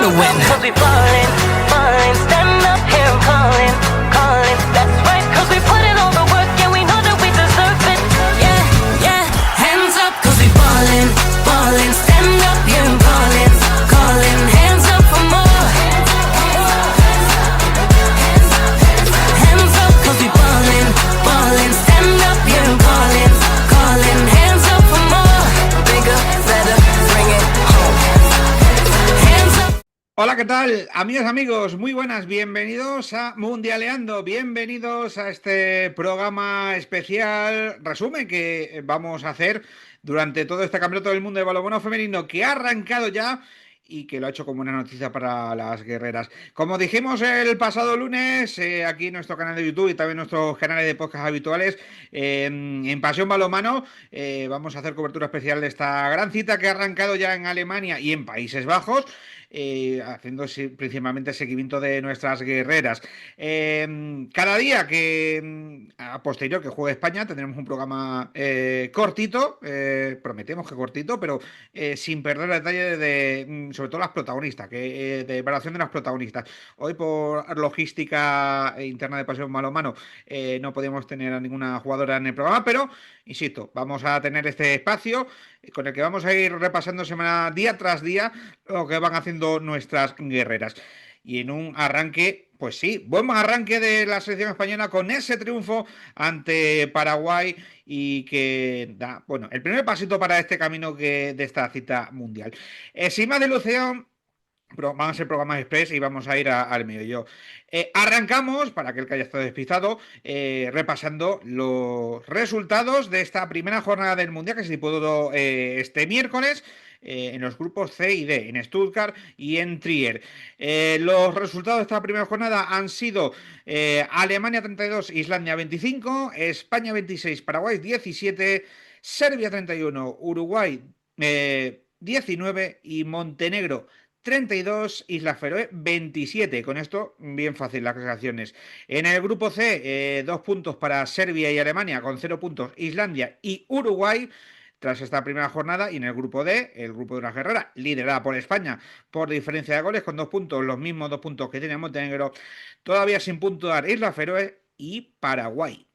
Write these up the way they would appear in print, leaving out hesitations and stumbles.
to win. Cause we ballin', ballin', stand up here and callin', callin'. That's right, cause we put in all the work and we know that we deserve it. Yeah, yeah, hands up cause we ballin', ballin', stand up here and callin', callin'. Hands up for more. Hands up cause we ballin', ballin', stand up here and callin', callin'. Hands up for more. Bigger, better, bring it home. Hands up. Hola, ¿qué tal? Amigos, muy buenas, bienvenidos a Mundialeando, bienvenidos a este programa especial, resumen que vamos a hacer durante todo este campeonato del mundo de balonmano femenino que ha arrancado ya y que lo ha hecho como una noticia para las guerreras. Como dijimos el pasado lunes, aquí en nuestro canal de YouTube y también en nuestros canales de podcast habituales, en Pasión Balonmano, vamos a hacer cobertura especial de esta gran cita que ha arrancado ya en Alemania y en Países Bajos. Haciendo principalmente seguimiento de nuestras guerreras. Cada día que a posterior que juegue España tendremos un programa cortito, prometemos que cortito, pero sin perder el detalle de sobre todo las protagonistas, de evaluación de las protagonistas. Hoy por logística interna de Pasión Balonmano no podíamos tener a ninguna jugadora en el programa, pero insisto, vamos a tener este espacio con el que vamos a ir repasando día tras día lo que van haciendo nuestras guerreras. Y en un arranque, pues sí, buen arranque de la selección española con ese triunfo ante Paraguay y que da, bueno, el primer pasito para este camino de esta cita mundial. Sin más dilución, van a ser programas express y vamos a ir al medio. Arrancamos, para aquel que haya estado despistado, repasando los resultados de esta primera jornada del Mundial que se disputó este miércoles en los grupos C y D, en Stuttgart y en Trier. Los resultados de esta primera jornada han sido Alemania 32, Islandia 25, España 26, Paraguay 17, Serbia 31, Uruguay 19 y Montenegro 32, Islas Feroe 27. Con esto, bien fácil las clasificaciones. En el grupo C, 2 puntos para Serbia y Alemania, con 0 puntos Islandia y Uruguay, tras esta primera jornada. Y en el grupo D, el grupo de una guerrera, liderada por España por diferencia de goles, con 2 puntos, los mismos 2 puntos que tiene Montenegro, todavía sin puntuar Islas Feroe y Paraguay.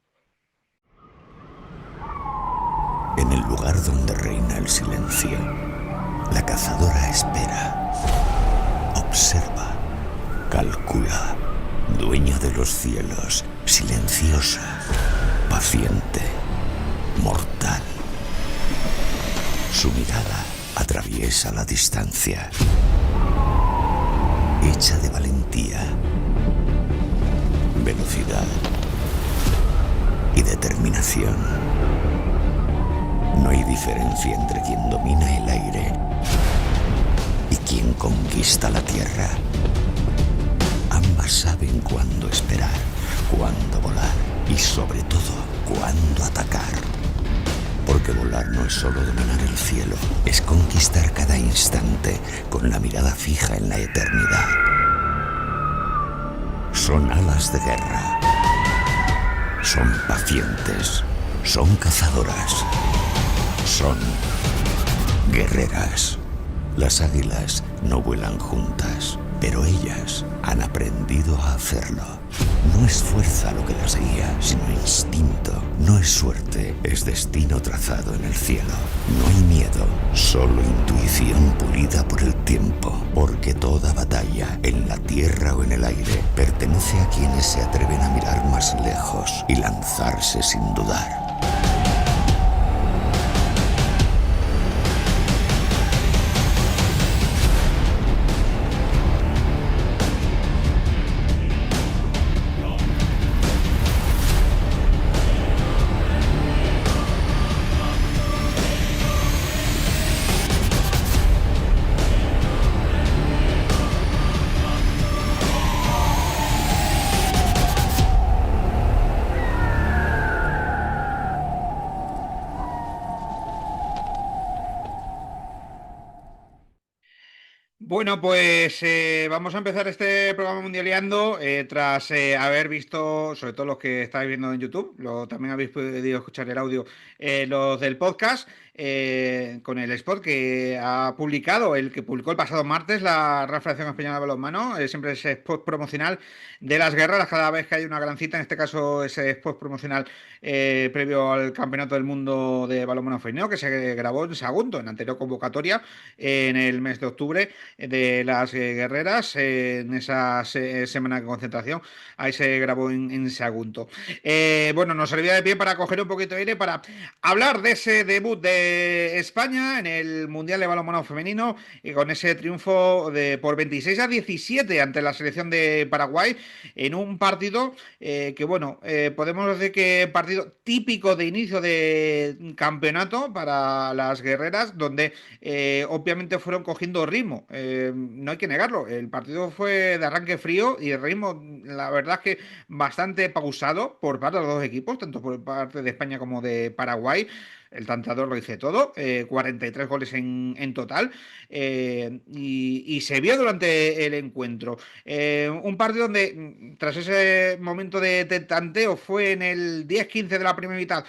En el lugar donde reina el silencio, la cazadora espera, observa, calcula, dueña de los cielos, silenciosa, paciente, mortal. Su mirada atraviesa la distancia, hecha de valentía, velocidad y determinación. No hay diferencia entre quien domina el aire y quien conquista la tierra. Ambas saben cuándo esperar, cuándo volar y sobre todo cuándo atacar. Porque volar no es solo dominar el cielo, es conquistar cada instante con la mirada fija en la eternidad. Son alas de guerra. Son pacientes. Son cazadoras. Son guerreras. Las águilas no vuelan juntas, pero ellas han aprendido a hacerlo. No es fuerza lo que las guía, sino instinto. No es suerte, es destino trazado en el cielo. No hay miedo, solo intuición pulida por el tiempo. Porque toda batalla, en la tierra o en el aire, pertenece a quienes se atreven a mirar más lejos y lanzarse sin dudar. Bueno, pues vamos a empezar este programa Mundialeando tras haber visto, sobre todo los que estáis viendo en YouTube, también habéis podido escuchar el audio, los del podcast, con el spot que ha publicado, el que publicó el pasado martes la Real Federación Española de Balonmano, siempre ese spot promocional de las guerreras, cada vez que hay una gran cita, en este caso ese spot promocional previo al Campeonato del Mundo de Balonmano Femenino, que se grabó en Sagunto, en anterior convocatoria, en el mes de octubre de las guerreras, en esa semana de concentración. Ahí se grabó en Sagunto. Bueno, nos servía de pie para coger un poquito de aire, para hablar de ese debut de España en el Mundial de Balonmano Femenino, y con ese triunfo por 26-17 ante la selección de Paraguay, en un partido que, bueno, podemos decir que partido típico de inicio de campeonato para las guerreras, donde obviamente fueron cogiendo ritmo. No hay que negarlo, el partido fue de arranque frío y el ritmo, la verdad es que bastante pausado por parte de los dos equipos, tanto por parte de España como de Paraguay. El tanteador lo dice todo, 43 goles en total, y se vio durante el encuentro. Un partido donde, tras ese momento de tanteo, fue en el 10-15 de la primera mitad,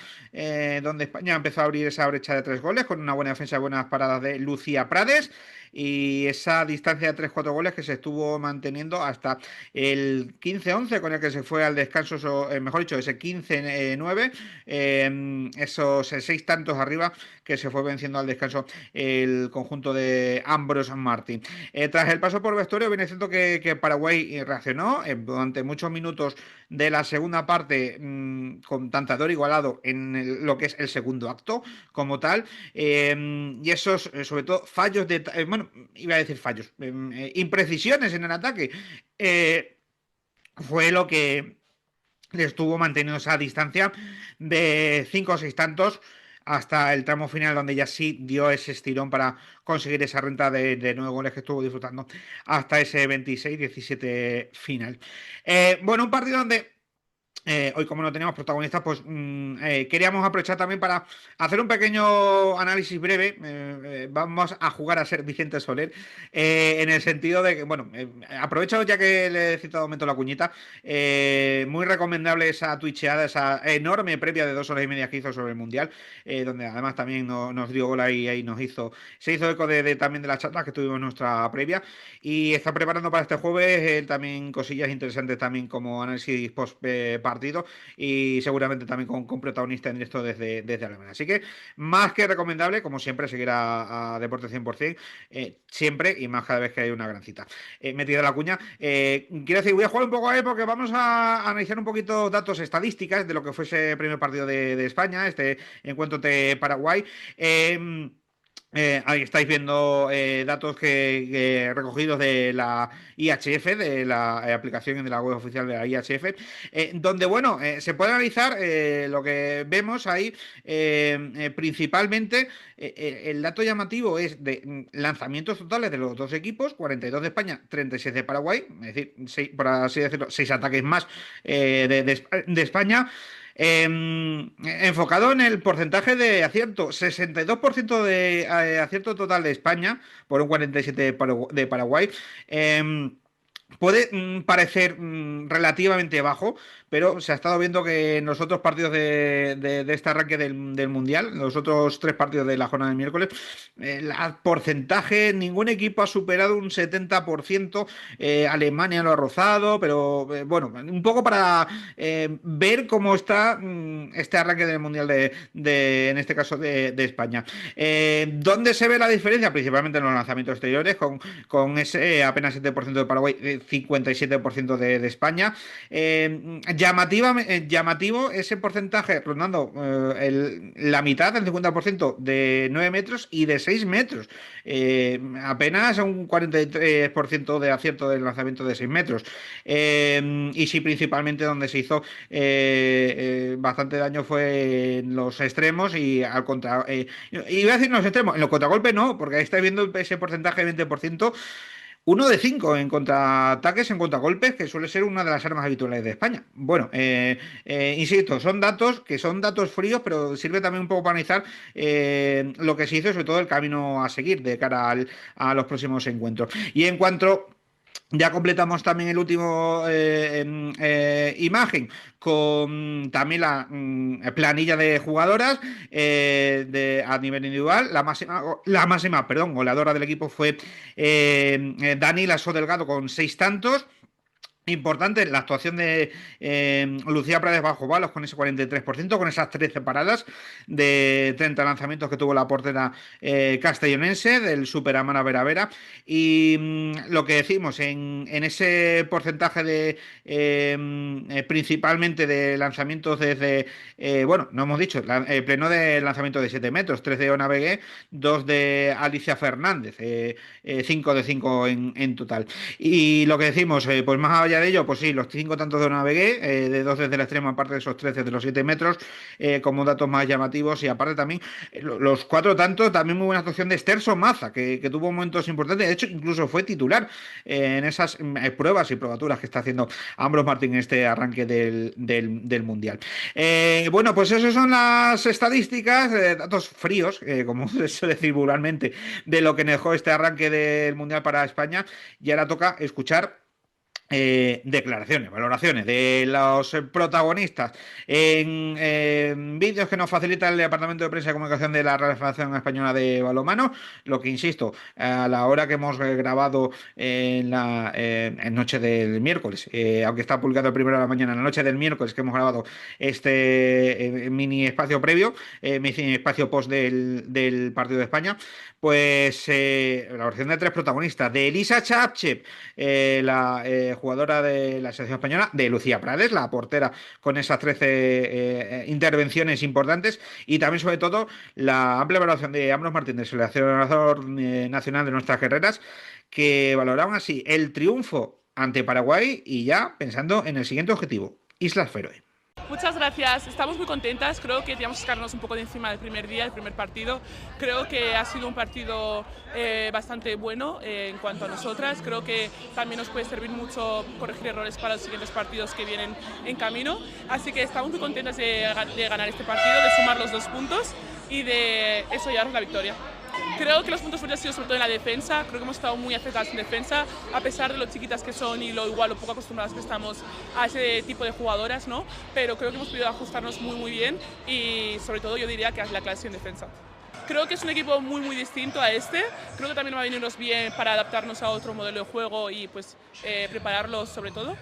donde España empezó a abrir esa brecha de 3 goles, con una buena defensa y buenas paradas de Lucía Prades, y esa distancia de 3-4 goles que se estuvo manteniendo hasta el 15-11, con el que se fue al descanso, mejor dicho, ese 15-9, esos 6 tantos arriba, que se fue venciendo al descanso el conjunto de Ambrose Martin. Tras el paso por vestuario, viene siendo que Paraguay reaccionó durante muchos minutos de la segunda parte, con tanteador igualado en lo que es el segundo acto como tal, y esos, sobre todo, fallos de... bueno, iba a decir fallos, imprecisiones en el ataque, fue lo que le estuvo manteniendo esa distancia de 5 o 6 tantos hasta el tramo final, donde ya sí dio ese estirón para conseguir esa renta de 9 goles que estuvo disfrutando hasta ese 26-17 final. Bueno, un partido donde hoy, como no teníamos protagonistas, pues queríamos aprovechar también para hacer un pequeño análisis breve. Vamos a jugar a ser Vicente Soler, en el sentido de que, bueno, aprovecho ya que le he citado un momento la cuñita, muy recomendable esa twitcheada, esa enorme previa de 2 horas y media que hizo sobre el Mundial, donde además también nos dio gol ahí se hizo eco también de las charlas que tuvimos en nuestra previa, y está preparando para este jueves también cosillas interesantes también como análisis post partido, y seguramente también con protagonista en directo desde Alemania. Así que más que recomendable, como siempre, seguir a Deporte 100%, siempre, y más cada vez que hay una gran cita. Metida la cuña, quiero decir, voy a jugar un poco a él porque vamos a analizar un poquito datos estadísticas de lo que fue ese primer partido de España, este encuentro de Paraguay. Ahí estáis viendo datos recogidos de la IHF, de la aplicación de la web oficial de la IHF, donde, bueno, se puede analizar lo que vemos ahí, principalmente. El dato llamativo es de lanzamientos totales de los dos equipos: 42 de España, 36 de Paraguay, es decir, por así decirlo, 6 ataques más de España. Enfocado en el porcentaje de acierto, 62% de acierto total de España por un 47% de Paraguay. Puede parecer relativamente bajo, pero se ha estado viendo que en los otros partidos de este arranque del Mundial, en los otros 3 partidos de la jornada del miércoles, el porcentaje, ningún equipo ha superado un 70%. Alemania lo ha rozado, pero bueno, un poco para ver cómo está este arranque del Mundial en este caso de España. ¿Dónde se ve la diferencia? Principalmente en los lanzamientos exteriores, con ese apenas 7% de Paraguay, 57% de España. Llamativo ese porcentaje rondando la mitad, el 50% de 9 metros y de 6 metros. Apenas un 43% de acierto del lanzamiento de 6 metros. Y sí, principalmente donde se hizo bastante daño fue en los extremos y al contra. Iba a decir en los extremos, en los contragolpes no, porque ahí estáis viendo ese porcentaje de 20%. 1 de 5 en contraataques, en contragolpes, que suele ser una de las armas habituales de España. Bueno, insisto, son datos fríos, pero sirve también un poco para analizar lo que se hizo y sobre todo el camino a seguir de cara a los próximos encuentros. Y en cuanto ya completamos también el último imagen con también la planilla de jugadoras a nivel individual. La máxima, goleadora del equipo fue Dani Lasso Delgado con 6 tantos. Importante la actuación de Lucía Prades bajo balos con ese 43%, con esas 13 paradas de 30 lanzamientos que tuvo la portera castellonense del Super Amara Vera Vera. Y lo que decimos en ese porcentaje de principalmente de lanzamientos desde, bueno, no hemos dicho, pleno de lanzamiento de 7 metros, 3 de Ona Begué, 2 de Alicia Fernández, 5 de 5 en total. Y lo que decimos, pues más allá de ello, pues sí, los 5 tantos de Navegué, de 2 desde el extremo, aparte de esos 13 de los 7 metros, como datos más llamativos, y aparte también los 4 tantos, también muy buena actuación de Esther Somaza, que tuvo momentos importantes, de hecho incluso fue titular en esas pruebas y probaturas que está haciendo Ambros Martín en este arranque del Mundial. Bueno, pues esas son las estadísticas, datos fríos, como se suele decir vulgarmente, de lo que dejó este arranque del Mundial para España, y ahora toca escuchar declaraciones, valoraciones de los protagonistas en vídeos que nos facilita el Departamento de Prensa y Comunicación de la Real Federación Española de Balonmano, lo que insisto, a la hora que hemos grabado en noche del miércoles, aunque está publicado el primero de la mañana, en la noche del miércoles que hemos grabado este mini espacio previo, mini espacio post del partido de España, pues la versión de 3 protagonistas, de Elisa Chapchev, la jugadora de la selección española, de Lucía Prades, la portera con esas 13 intervenciones importantes, y también sobre todo la amplia valoración de Ambros Martín, seleccionador nacional de nuestras guerreras, que valoraban así el triunfo ante Paraguay y ya pensando en el siguiente objetivo, Islas Feroe. Muchas gracias, estamos muy contentas, creo que teníamos que sacarnos un poco de encima del primer día, el primer partido. Creo que ha sido un partido bastante bueno en cuanto a nosotras, creo que también nos puede servir mucho corregir errores para los siguientes partidos que vienen en camino, así que estamos muy contentas de ganar este partido, de sumar los 2 puntos y de eso llevarnos la victoria. Creo que los puntos fuertes han sido sobre todo en la defensa, creo que hemos estado muy acertadas en defensa, a pesar de lo chiquitas que son y lo poco acostumbradas que estamos a ese tipo de jugadoras, ¿no? Pero creo que hemos podido ajustarnos muy bien y sobre todo yo diría que es la clase en defensa. Creo que es un equipo muy distinto a este, creo que también va a venirnos bien para adaptarnos a otro modelo de juego y pues prepararlos sobre todo.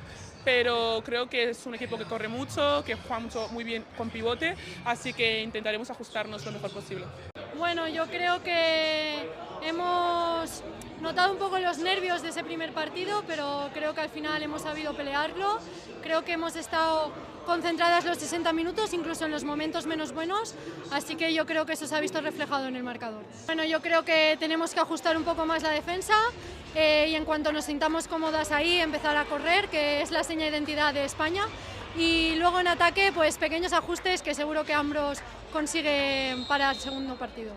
Pero creo que es un equipo que corre mucho, que juega muy bien con pivote, así que intentaremos ajustarnos lo mejor posible. Bueno, yo creo que hemos notado un poco los nervios de ese primer partido, pero creo que al final hemos sabido pelearlo. Creo que hemos estado concentradas los 60 minutos, incluso en los momentos menos buenos, así que yo creo que eso se ha visto reflejado en el marcador. Bueno, yo creo que tenemos que ajustar un poco más la defensa y en cuanto nos sintamos cómodas ahí, empezar a correr, que es la seña de identidad de España. Y luego en ataque, pues pequeños ajustes que seguro que Ambros consigue para el segundo partido.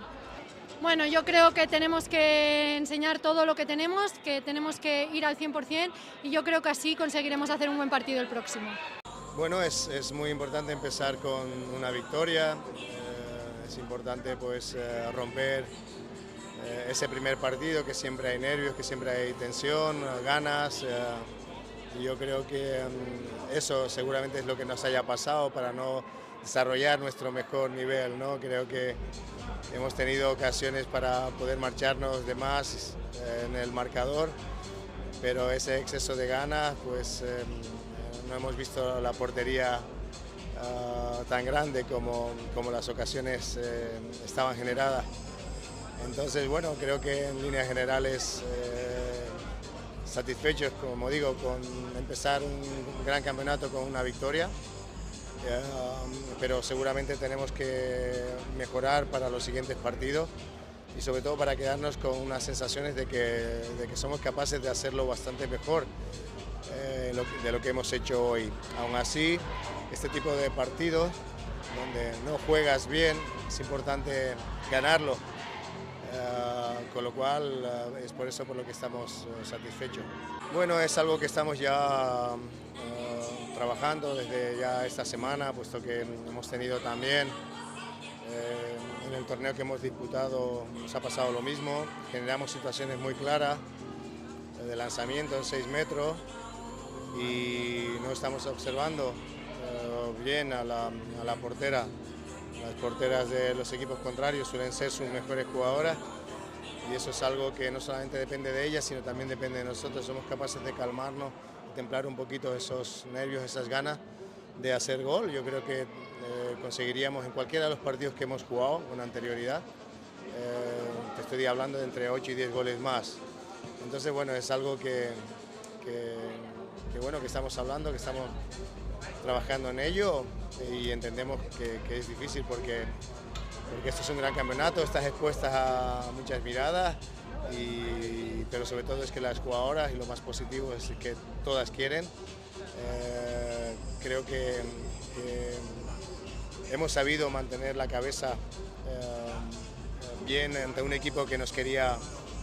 Bueno, yo creo que tenemos que enseñar todo lo que tenemos que ir al 100% y yo creo que así conseguiremos hacer un buen partido el próximo. Bueno, es muy importante empezar con una victoria, es importante pues romper ese primer partido, que siempre hay nervios, que siempre hay tensión, ganas. Y yo creo que eso seguramente es lo que nos haya pasado para no desarrollar nuestro mejor nivel, ¿no? Creo que hemos tenido ocasiones para poder marcharnos de más en el marcador, pero ese exceso de ganas, pues no hemos visto la portería tan grande como las ocasiones estaban generadas. Entonces, bueno, creo que en líneas generales satisfechos, como digo, con empezar un gran campeonato con una victoria, pero seguramente tenemos que mejorar para los siguientes partidos y sobre todo para quedarnos con unas sensaciones de que somos capaces de hacerlo bastante mejor de lo que hemos hecho hoy. Aún así, este tipo de partidos donde no juegas bien, es importante ganarlo. con lo cual es por eso por lo que estamos satisfechos. Bueno, es algo que estamos ya trabajando desde ya esta semana, puesto que hemos tenido también en el torneo que hemos disputado nos ha pasado lo mismo, generamos situaciones muy claras de lanzamiento en 6 metros y no estamos observando bien a la portera. Las porteras de los equipos contrarios suelen ser sus mejores jugadoras y eso es algo que no solamente depende de ellas, sino también depende de nosotros. Somos capaces de calmarnos, de templar un poquito esos nervios, esas ganas de hacer gol. Yo creo que conseguiríamos en cualquiera de los partidos que hemos jugado con anterioridad, te estoy hablando de entre 8 y 10 goles más. Entonces, bueno, es algo que estamos hablando, que estamos trabajando en ello y entendemos que es difícil porque esto es un gran campeonato, estás expuestas a muchas miradas, pero sobre todo es que las jugadoras, y lo más positivo es que todas quieren. Creo que hemos sabido mantener la cabeza bien ante un equipo que nos quería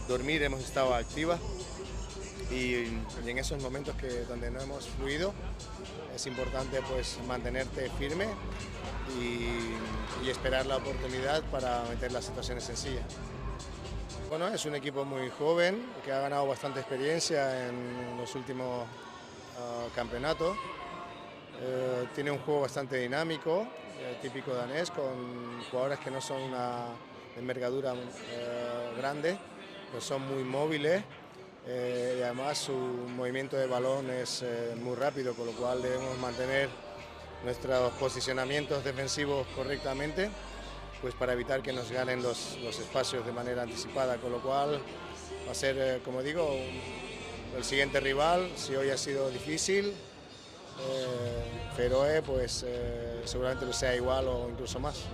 dormir, hemos estado activas y en esos momentos donde no hemos fluido es importante pues mantenerte firme y esperar la oportunidad para meter las situaciones sencillas. Bueno, es un equipo muy joven que ha ganado bastante experiencia en los últimos campeonatos. Tiene un juego bastante dinámico, típico danés, con jugadores que no son de envergadura grande, pero son muy móviles. Y además su movimiento de balón es muy rápido, con lo cual debemos mantener nuestros posicionamientos defensivos correctamente, pues para evitar que nos ganen los espacios de manera anticipada, con lo cual va a ser, como digo, el siguiente rival. Si hoy ha sido difícil, Feroe pues seguramente lo sea igual o incluso más.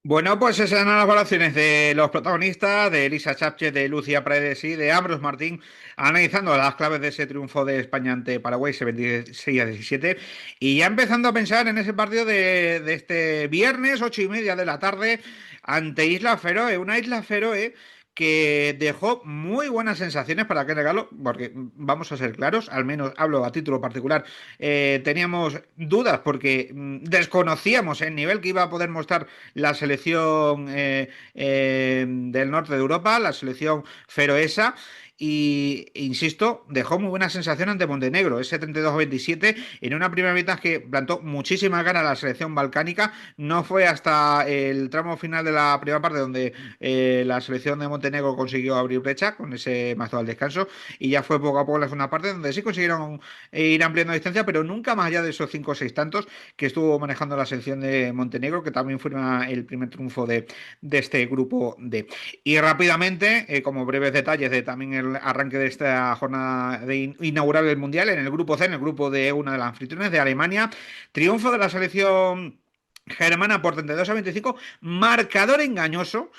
Bueno, pues esas eran las valoraciones de los protagonistas, de Elisa Chapche, de Lucía Paredes y de Ambros Martín, analizando las claves de ese triunfo de España ante Paraguay, ese 26-17, y ya empezando a pensar en ese partido de este viernes, 8:30 de la tarde, ante Isla Feroe, una Isla Feroe que dejó muy buenas sensaciones para que regalo, porque vamos a ser claros, al menos hablo a título particular, teníamos dudas porque desconocíamos el nivel que iba a poder mostrar la selección del norte de Europa, la selección feroesa. Y, insisto, dejó muy buena sensación ante Montenegro, ese 32-27, en una primera mitad que plantó muchísima gana a la selección balcánica. No fue hasta el tramo final de la primera parte donde la selección de Montenegro consiguió abrir brecha con ese mazo al descanso, y ya fue poco a poco la segunda parte donde sí consiguieron ir ampliando distancia, pero nunca más allá de esos 5 o 6 tantos que estuvo manejando la selección de Montenegro, que también firma el primer triunfo de este grupo D. Y rápidamente, como breves detalles de también el arranque de esta jornada inaugural del Mundial, en el grupo C, en el grupo de una de las anfitriones de Alemania, triunfo de la selección germana por 32-25, marcador engañoso,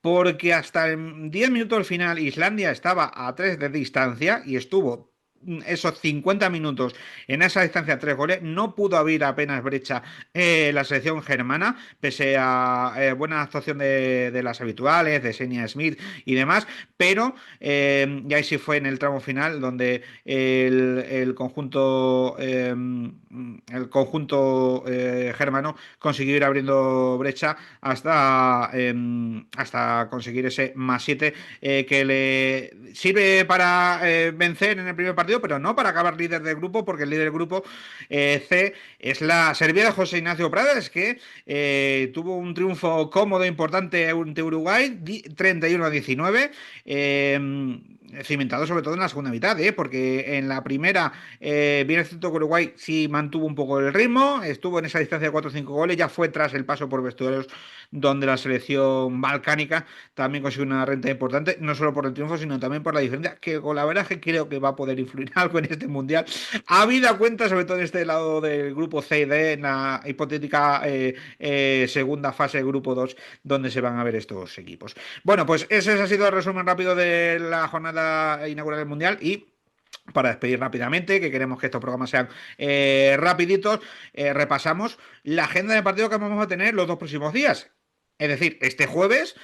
porque hasta en 10 minutos del final Islandia estaba a 3 de distancia y estuvo esos 50 minutos en esa distancia, 3 goles. No pudo abrir apenas brecha la selección germana, pese a buena actuación de las habituales, de Senia Smith y demás, pero ya ahí sí fue en el tramo final donde el conjunto germano consiguió ir abriendo brecha hasta conseguir ese +7 que le sirve para vencer en el primer partido, pero no para acabar líder del grupo, porque el líder del grupo C es la Serbia de José Ignacio Prades, que tuvo un triunfo cómodo, importante ante Uruguay, 31-19, cimentado sobre todo en la segunda mitad, porque en la primera, bien es cierto que Uruguay sí mantuvo un poco el ritmo, estuvo en esa distancia de 4 o 5 goles, ya fue tras el paso por vestuarios donde la selección balcánica también consiguió una renta importante, no solo por el triunfo, sino también por la diferencia, que con la verdad que creo que va a poder influir algo en este Mundial, habida cuenta, sobre todo en este lado del grupo C y D, en la hipotética segunda fase del grupo 2, donde se van a ver estos equipos. Bueno, pues ese ha sido el resumen rápido de la jornada inaugural del Mundial, y para despedir rápidamente, que queremos que estos programas sean rapiditos, repasamos la agenda de partido que vamos a tener los 2 próximos días. Es decir, este jueves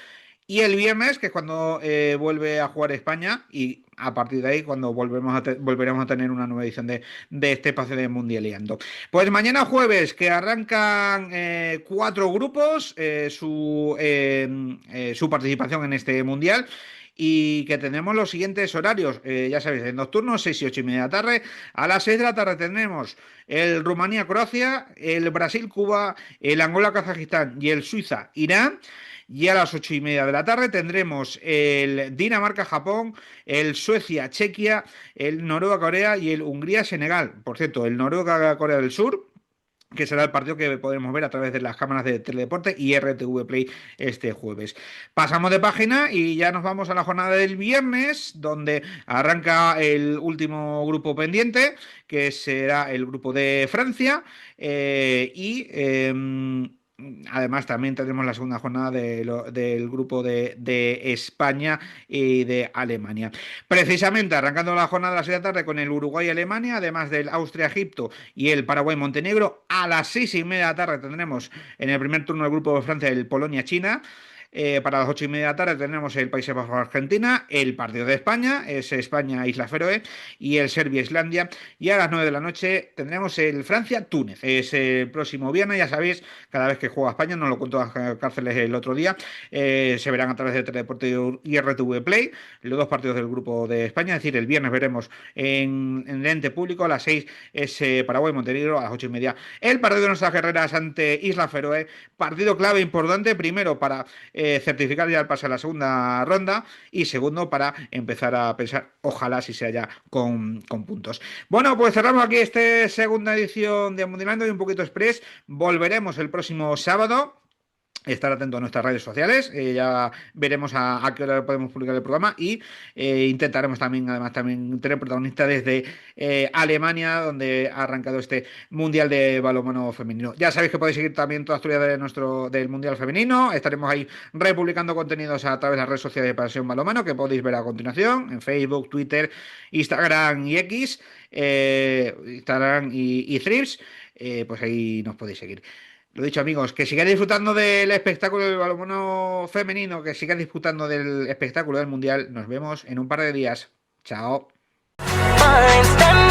Y el viernes, que es cuando vuelve a jugar España, y a partir de ahí cuando volveremos a tener una nueva edición de este espacio de Mundialeando. Pues mañana jueves, que arrancan 4 grupos su participación en este Mundial. Y que tenemos los siguientes horarios, ya sabéis, en nocturnos 6 y 8 y media de la tarde. A las 6 de la tarde tendremos el Rumanía-Croacia, el Brasil-Cuba, el Angola-Kazajistán y el Suiza-Irán. Y a las 8 y media de la tarde tendremos el Dinamarca-Japón, el Suecia-Chequia, el Noruega-Corea y el Hungría-Senegal. Por cierto, el Noruega-Corea del Sur, que será el partido que podremos ver a través de las cámaras de Teledeporte y RTV Play este jueves. Pasamos de página y ya nos vamos a la jornada del viernes, donde arranca el último grupo pendiente, que será el grupo de Francia, además, también tendremos la segunda jornada del grupo de España y de Alemania. Precisamente arrancando la jornada a las 6 de la tarde con el Uruguay-Alemania, además del Austria-Egipto y el Paraguay-Montenegro. A las 6 y media de la tarde tendremos en el primer turno del grupo de Francia el Polonia-China. Para las 8 y media de la tarde tenemos el Países Bajos-Argentina, el partido de España, es España-Islas Feroe y el Serbia-Islandia. Y a las 9 de la noche tendremos el Francia-Túnez. Es el próximo viernes, ya sabéis, cada vez que juega España, nos lo contó Ángel Cárceles el otro día, se verán a través de Teledeporte y RTV Play los 2 partidos del grupo de España. Es decir, el viernes veremos en el ente público, a las 6 es Paraguay-Montenegro, a las 8 y media el partido de nuestras guerreras ante Islas Feroe. Partido clave importante, primero para certificar ya el pase a la segunda ronda y segundo para empezar a pensar, ojalá si sea ya con puntos. Bueno, pues cerramos aquí esta segunda edición de Mundialando y un poquito express. Volveremos el próximo sábado. Estar atento a nuestras redes sociales, ya veremos a qué hora podemos publicar el programa y intentaremos también, además, también tener protagonistas desde Alemania, donde ha arrancado este Mundial de Balonmano Femenino. Ya sabéis que podéis seguir también toda la historia del Mundial Femenino, estaremos ahí republicando contenidos a través de las redes sociales de Pasión Balonmano, que podéis ver a continuación, en Facebook, Twitter, Instagram y X, Instagram y Threads, pues ahí nos podéis seguir. Lo dicho, amigos, que sigáis disfrutando del espectáculo del balonmano femenino, que sigáis disfrutando del espectáculo del Mundial. Nos vemos en un par de días. Chao. Fine, stand